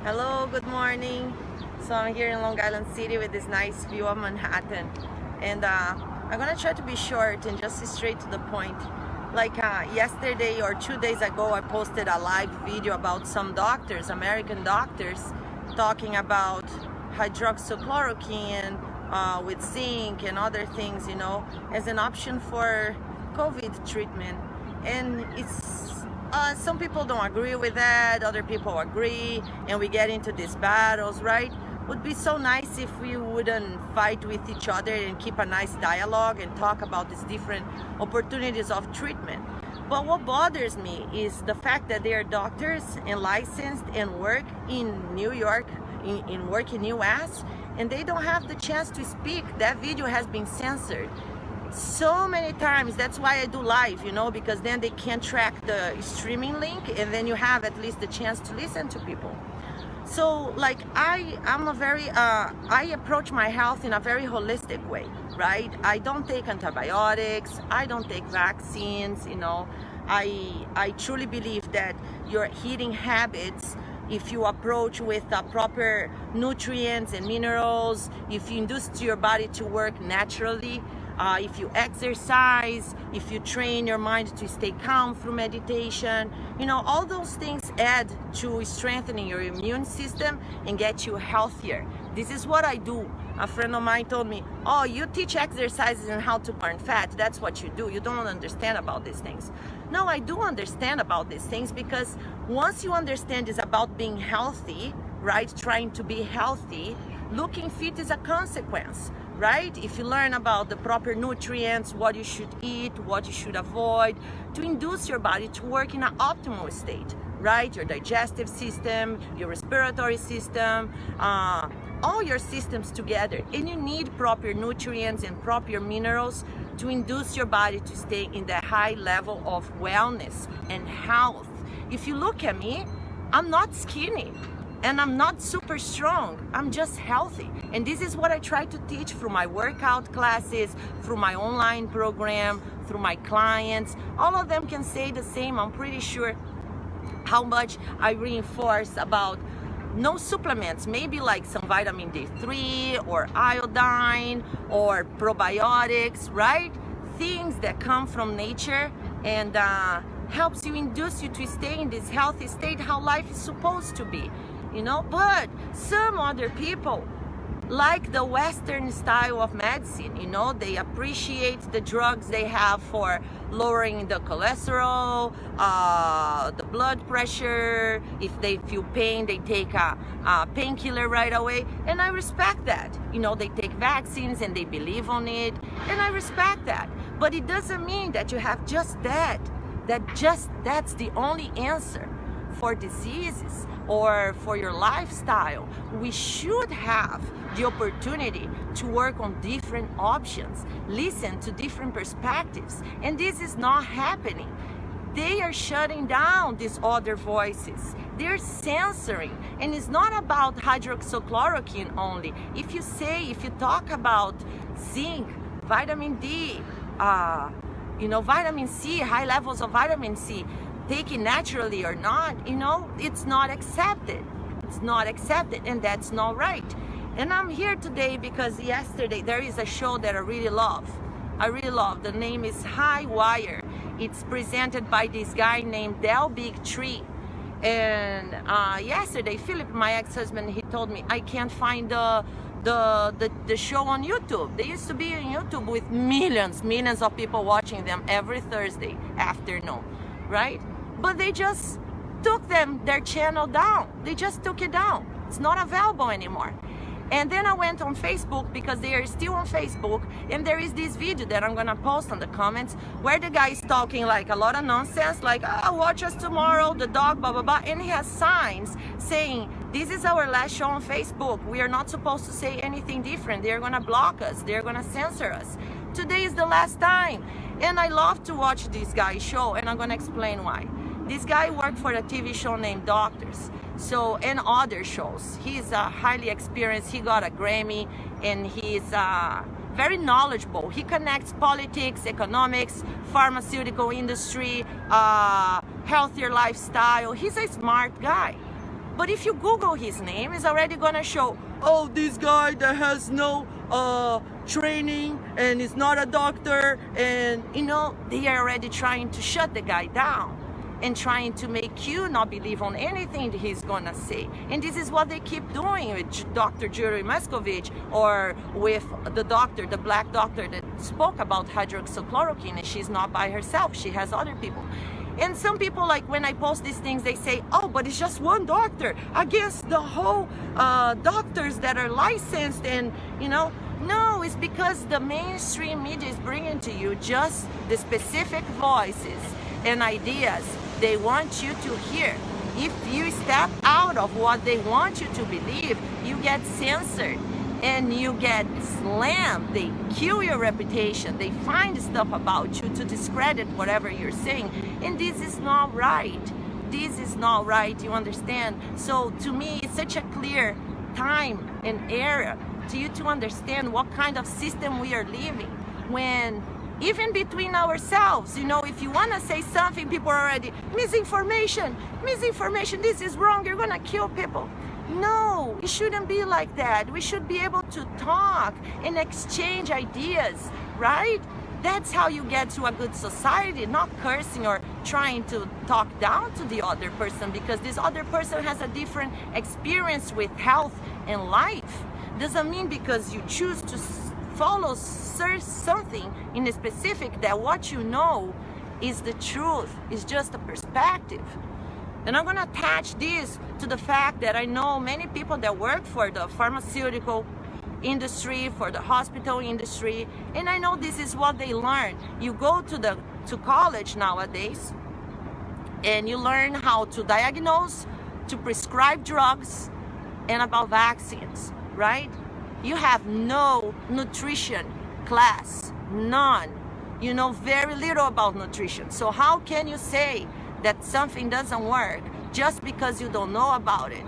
Hello, good morning. So I'm here in Long Island City with this nice view of Manhattan, and I'm gonna try to be short and just straight to the point. Like yesterday or 2 days ago, I posted a live video about some doctors, American doctors, talking about hydroxychloroquine with zinc and other things, as an option for COVID treatment. And it's some people don't agree with that, other people agree, and we get into these battles, right? Would be so nice if we wouldn't fight with each other and keep a nice dialogue and talk about these different opportunities of treatment. But what bothers me is the fact that they are doctors and licensed and work in New York, work in US, and they don't have the chance to speak. That video has been censored so many times. That's why I do live, because then they can track the streaming link, and then you have at least the chance to listen to people. So like I approach my health in a very holistic way, right? I don't take antibiotics, I don't take vaccines, I truly believe that your eating habits, if you approach with proper nutrients and minerals, if you induce your body to work naturally, if you exercise, if you train your mind to stay calm through meditation, all those things add to strengthening your immune system and get you healthier. This is what I do. A friend of mine told me, oh, you teach exercises and how to burn fat. That's what you do. You don't understand about these things. No, I do understand about these things, because once you understand it's about being healthy, right? Trying to be healthy, looking fit is a consequence, right? If you learn about the proper nutrients, what you should eat, what you should avoid, to induce your body to work in an optimal state, right? Your digestive system, your respiratory system, all your systems together. And you need proper nutrients and proper minerals to induce your body to stay in the high level of wellness and health. If you look at me, I'm not skinny and I'm not super strong. I'm just healthy. And this is what I try to teach through my workout classes, through my online program, through my clients. All of them can say the same. I'm pretty sure how much I reinforce about no supplements, maybe like some vitamin D3 or iodine or probiotics, right? Things that come from nature and helps you, induce you to stay in this healthy state, how life is supposed to be, But some other people like the Western style of medicine, they appreciate the drugs they have for lowering the cholesterol, the blood pressure. If they feel pain, they take a painkiller right away. And I respect that. They take vaccines and they believe on it. And I respect that. But it doesn't mean that you have just that. That's the only answer for diseases or for your lifestyle. We should have the opportunity to work on different options, listen to different perspectives, and this is not happening. They are shutting down these other voices. They're censoring, and it's not about hydroxychloroquine only. If you talk about zinc, vitamin D, vitamin C, high levels of vitamin C, taken naturally or not, it's not accepted. It's not accepted, and that's not right. And I'm here today because yesterday there is a show that I really love. The name is High Wire. It's presented by this guy named Del Big Tree. And yesterday, Philip, my ex-husband, he told me I can't find the show on YouTube. They used to be on YouTube with millions of people watching them every Thursday afternoon, right? But they just took their channel down. They just took it down. It's not available anymore. And then I went on Facebook, because they are still on Facebook, and there is this video that I'm gonna post on the comments where the guy is talking like a lot of nonsense, like, oh, watch us tomorrow, the dog, blah, blah, blah. And he has signs saying, this is our last show on Facebook. We are not supposed to say anything different. They're gonna block us. They're gonna censor us. Today is the last time. And I love to watch this guy's show, and I'm gonna explain why. This guy worked for a TV show named Doctors, and other shows. He's highly experienced. He got a Grammy, and he's very knowledgeable. He connects politics, economics, pharmaceutical industry, healthier lifestyle. He's a smart guy. But if you Google his name, it's already gonna show, oh, this guy that has no training and is not a doctor, and you know, they are already trying to shut the guy down and trying to make you not believe on anything that he's gonna say. And this is what they keep doing with Dr. Jury Mescovich, or with the doctor, the black doctor that spoke about hydroxychloroquine, and she's not by herself, she has other people. And some people, like when I post these things, they say, oh, but it's just one doctor against the whole doctors that are licensed, and you know, no, it's because the mainstream media is bringing to you just the specific voices and ideas they want you to hear. If you step out of what they want you to believe, you get censored and you get slammed. They kill your reputation. They find stuff about you to discredit whatever you're saying. And this is not right. This is not right, you understand? So to me, it's such a clear time and era to you to understand what kind of system we are living, when even between ourselves, you know, if you want to say something, people are already, misinformation, this is wrong, you're gonna kill people. No, it shouldn't be like that. We should be able to talk and exchange ideas, right? That's how you get to a good society, not cursing or trying to talk down to the other person because this other person has a different experience with health and life. Doesn't mean because you choose to follow something in a specific that what you know is the truth. It's just a perspective. And I'm gonna attach this to the fact that I know many people that work for the pharmaceutical industry, for the hospital industry, and I know this is what they learn. You go to college nowadays and you learn how to diagnose, to prescribe drugs, and about vaccines, right? You have no nutrition class, none. You know very little about nutrition. So how can you say that something doesn't work just because you don't know about it?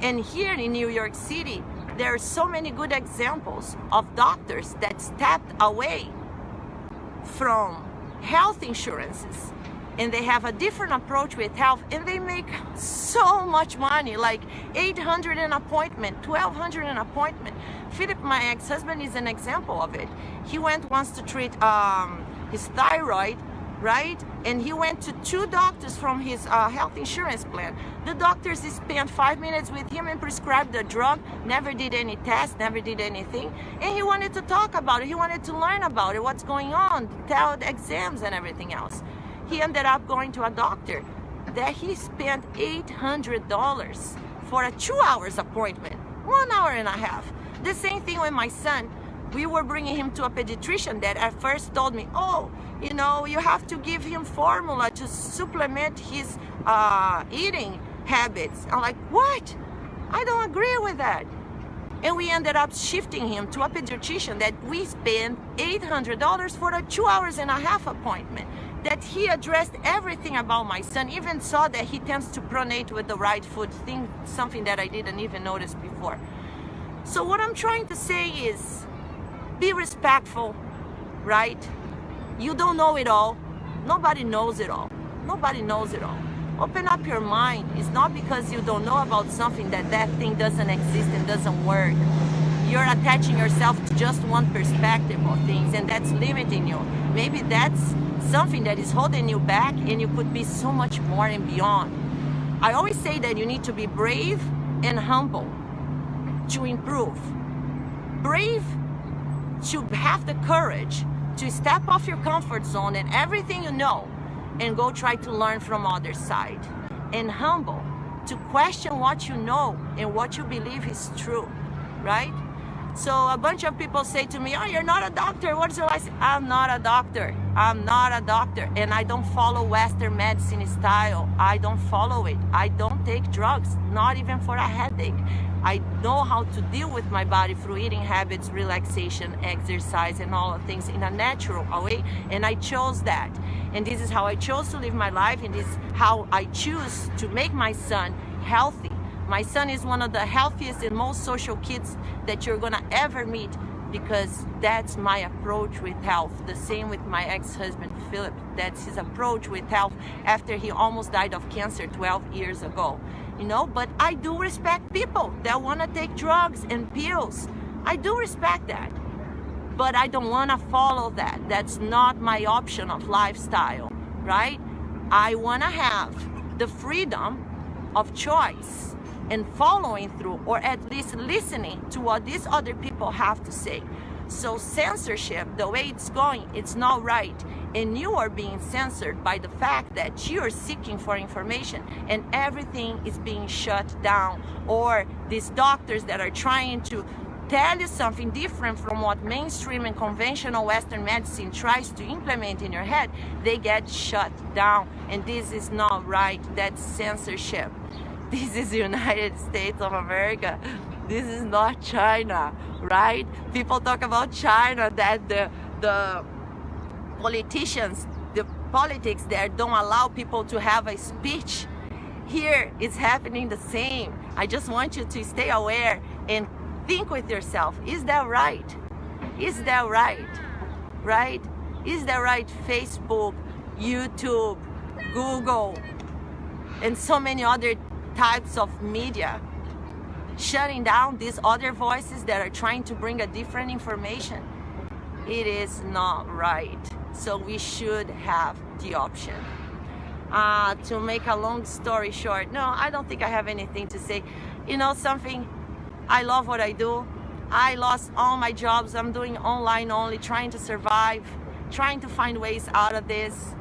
And here in New York City, there are so many good examples of doctors that stepped away from health insurances and they have a different approach with health and they make so much money, like $800 an appointment, $1,200 an appointment. Philip, my ex-husband, is an example of it. He went once to treat his thyroid, right? And he went to 2 doctors from his health insurance plan. The doctors spent 5 minutes with him and prescribed the drug, never did any tests, never did anything. And he wanted to talk about it. He wanted to learn about it, what's going on, tell the exams and everything else. He ended up going to a doctor that he spent $800 for a 2 hours appointment, 1 hour and a half. The same thing with my son. We were bringing him to a pediatrician that at first told me, oh, you know, you have to give him formula to supplement his eating habits. I'm like, what? I don't agree with that. And we ended up shifting him to a pediatrician that we spent $800 for a 2 hours and a half appointment. That he addressed everything about my son, even saw that he tends to pronate with the right foot, something that I didn't even notice before. So what I'm trying to say is, be respectful, right? You don't know it all. Nobody knows it all. Nobody knows it all. Open up your mind. It's not because you don't know about something that thing doesn't exist and doesn't work. You're attaching yourself to just one perspective of things, and that's limiting you. Maybe that's something that is holding you back, and you could be so much more and beyond. I always say that you need to be brave and humble to improve. Brave to have the courage to step off your comfort zone and everything you know and go try to learn from other side. And humble to question what you know and what you believe is true, right? So a bunch of people say to me, oh, you're not a doctor, what's your license? I'm not a doctor. I'm not a doctor, and I don't follow Western medicine style. I don't follow it. I don't take drugs, not even for a headache. I know how to deal with my body through eating habits, relaxation, exercise, and all the things in a natural way, and I chose that. And this is how I chose to live my life, and this is how I choose to make my son healthy. My son is one of the healthiest and most social kids that you're gonna ever meet, because that's my approach with health. The same with my ex-husband, Philip. That's his approach with health after he almost died of cancer 12 years ago. you know, but I do respect people that want to take drugs and pills. I do respect that, but I don't want to follow that. That's not my option of lifestyle, right? I want to have the freedom of choice and following through, or at least listening to what these other people have to say. So censorship, the way it's going, it's not right. And you are being censored by the fact that you are seeking for information and everything is being shut down. Or these doctors that are trying to tell you something different from what mainstream and conventional Western medicine tries to implement in your head, they get shut down. And this is not right. That's censorship. This is the United States of America. This is not China, right? People talk about China, that the politicians, the politics there don't allow people to have a speech. Here it's happening the same. I just want you to stay aware and think with yourself, is that right? Is that right? Right? Is that right? Facebook, YouTube, Google, and so many other types of media shutting down these other voices that are trying to bring a different information. It is not right. So we should have the option. To make a long story short, no, I don't think I have anything to say. You know something? I love what I do. I lost all my jobs. I'm doing online only, trying to survive, trying to find ways out of this.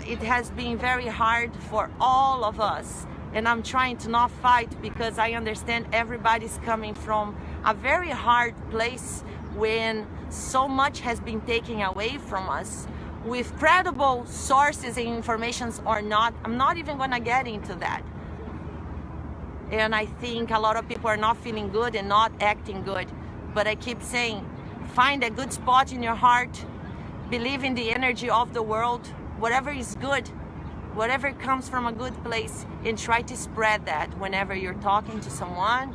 It has been very hard for all of us. And I'm trying to not fight because I understand everybody's coming from a very hard place when so much has been taken away from us. With credible sources and informations or not, I'm not even gonna get into that. And I think a lot of people are not feeling good and not acting good. But I keep saying, find a good spot in your heart, believe in the energy of the world, whatever is good, whatever comes from a good place, and try to spread that whenever you're talking to someone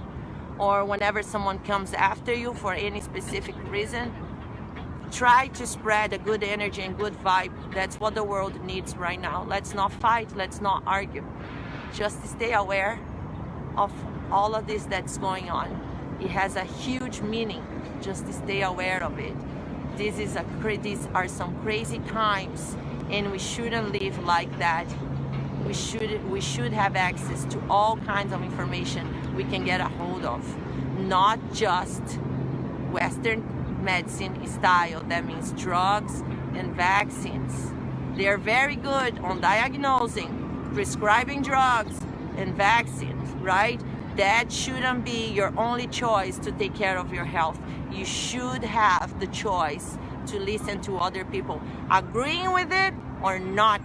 or whenever someone comes after you for any specific reason. Try to spread a good energy and good vibe. That's what the world needs right now. Let's not fight, let's not argue. Just stay aware of all of this that's going on. It has a huge meaning. Just stay aware of it. These are some crazy times, and we shouldn't live like that. We should have access to all kinds of information we can get a hold of, not just Western medicine style. That means drugs and vaccines. They're very good on diagnosing, prescribing drugs and vaccines, right? That shouldn't be your only choice to take care of your health. You should have the choice to listen to other people, agreeing with it or not,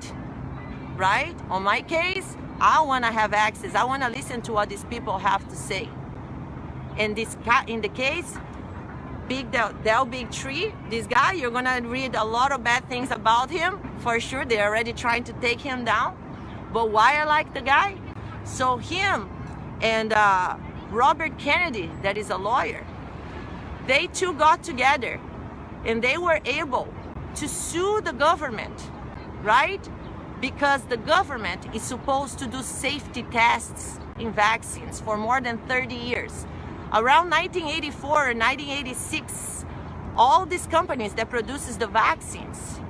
right? On my case, I want to have access. I want to listen to what these people have to say. In the case, Big Tree, this guy, you're going to read a lot of bad things about him. For sure, they're already trying to take him down. But why I like the guy? So him and Robert Kennedy, that is a lawyer, they two got together and they were able to sue the government, right? Because the government is supposed to do safety tests in vaccines for more than 30 years. Around 1984 or 1986, all these companies that produces the vaccines,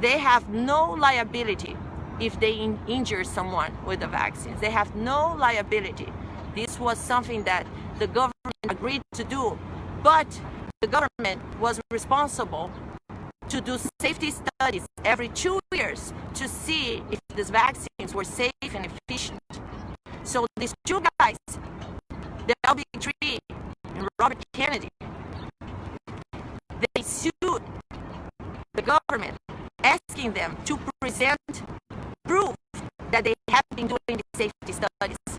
they have no liability if they injure someone with the vaccines. They have no liability. This was something that the government agreed to do, but the government was responsible to do safety studies every 2 years to see if these vaccines were safe and efficient. So these two guys, the LB3 and Robert Kennedy, they sued the government, asking them to present proof that they have been doing the safety studies,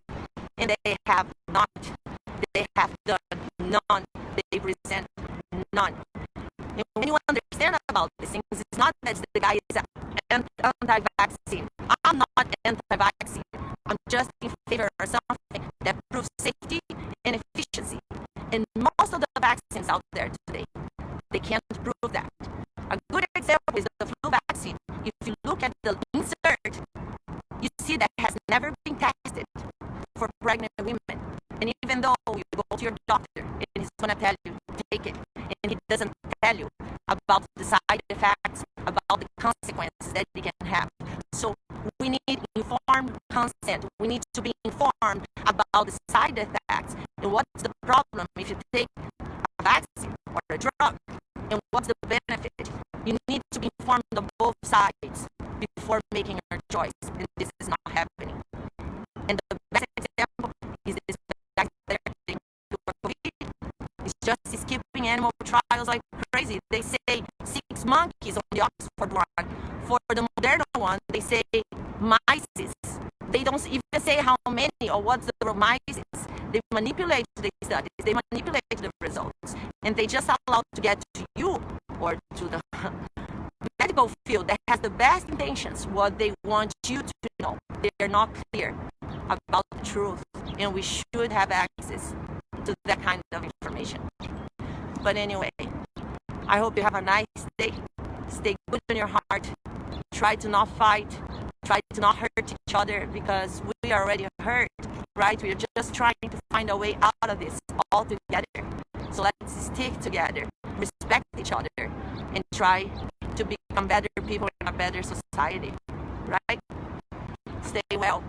and they have not. They have done none. They present none. And when you understand about these things, it's not that the guy is anti-vaccine. I'm not anti-vaccine. I'm just in favor of something that proves safety and efficiency. And most of the vaccines out there today, they can't prove that. A good example is the flu vaccine. If you look at the insert, you see that has never been tested. pregnant women. And even though you go to your doctor and he's going to tell you, take it, and he doesn't tell you about the side effects, about the consequences that it can have. So we need informed consent. We need to be informed about the side effects and what's the problem if you take a vaccine or a drug, and what's the benefit. You need to be informed on both sides before making your choice, and this is not happening. And the best example is this vaccine they're taking for COVID. It's just skipping animal trials like crazy. They say 6 monkeys on the Oxford one. For the Moderna one, they say mice. They don't even say how many or what's the mice. They manipulate the studies. They manipulate the results. And they just allow to get to you or to the medical field that has the best intentions, what they want you to know. They're not clear about the truth, and we should have access to that kind of information. But anyway, I hope you have a nice day. Stay good in your heart. Try to not fight. Try to not hurt each other, because we are already hurt, right? We're just trying to find a way out of this all together. So let's stick together, respect each other, and try to become better people in a better society, right? Stay well.